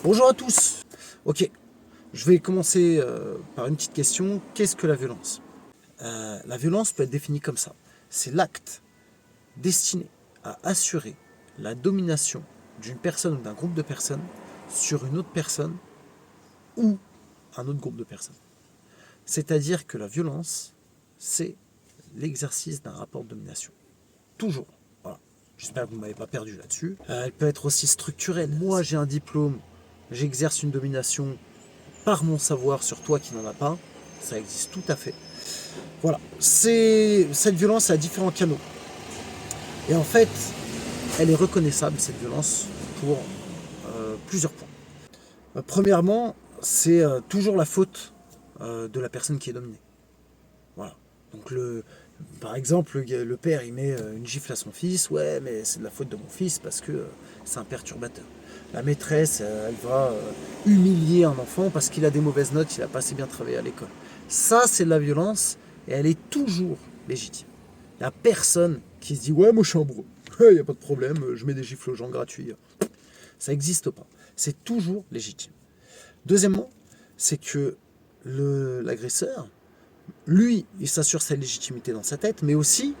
Bonjour à tous. Ok, je vais commencer par une petite question. Qu'est-ce que la violence? La violence peut être définie comme ça. C'est l'acte destiné à assurer la domination d'une personne ou d'un groupe de personnes sur une autre personne ou un autre groupe de personnes. C'est-à-dire que la violence, c'est l'exercice d'un rapport de domination. Toujours. Voilà. J'espère que vous ne m'avez pas perdu là-dessus. Elle peut être aussi structurelle. Moi, j'ai un diplôme, j'exerce une domination par mon savoir sur toi qui n'en a pas. Ça existe tout à fait. Voilà. Cette violence a différents canaux. Et en fait, elle est reconnaissable, cette violence, pour plusieurs points. Premièrement, c'est toujours la faute de la personne qui est dominée. Voilà. Donc par exemple, le père il met une gifle à son fils, ouais mais c'est de la faute de mon fils parce que c'est un perturbateur. La maîtresse, elle va humilier un enfant parce qu'il a des mauvaises notes, il a pas assez bien travaillé à l'école. Ça c'est de la violence et elle est toujours légitime. Il n'y a personne qui se dit ouais moi je suis un bourreau, il n'y a pas de problème, je mets des gifles aux gens gratuits. Ça n'existe pas. C'est toujours légitime. Deuxièmement, c'est que l'agresseur, lui, il s'assure sa légitimité dans sa tête, mais aussi,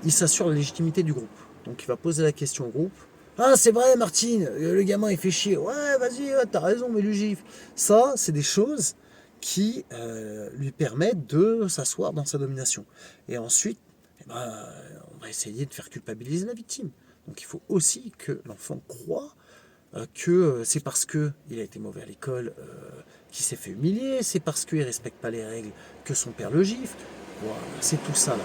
il s'assure la légitimité du groupe. Donc il va poser la question au groupe. Ah, c'est vrai, Martine, le gamin, il fait chier. Ouais, vas-y, ouais, t'as raison, mais lui gifle. Ça, c'est des choses qui lui permettent de s'asseoir dans sa domination. Et ensuite, eh ben, on va essayer de faire culpabiliser la victime. Donc il faut aussi que l'enfant croit que c'est parce qu'il a été mauvais à l'école qu'il s'est fait humilier, c'est parce qu'il ne respecte pas les règles que son père le gifle. Voilà, c'est tout ça là.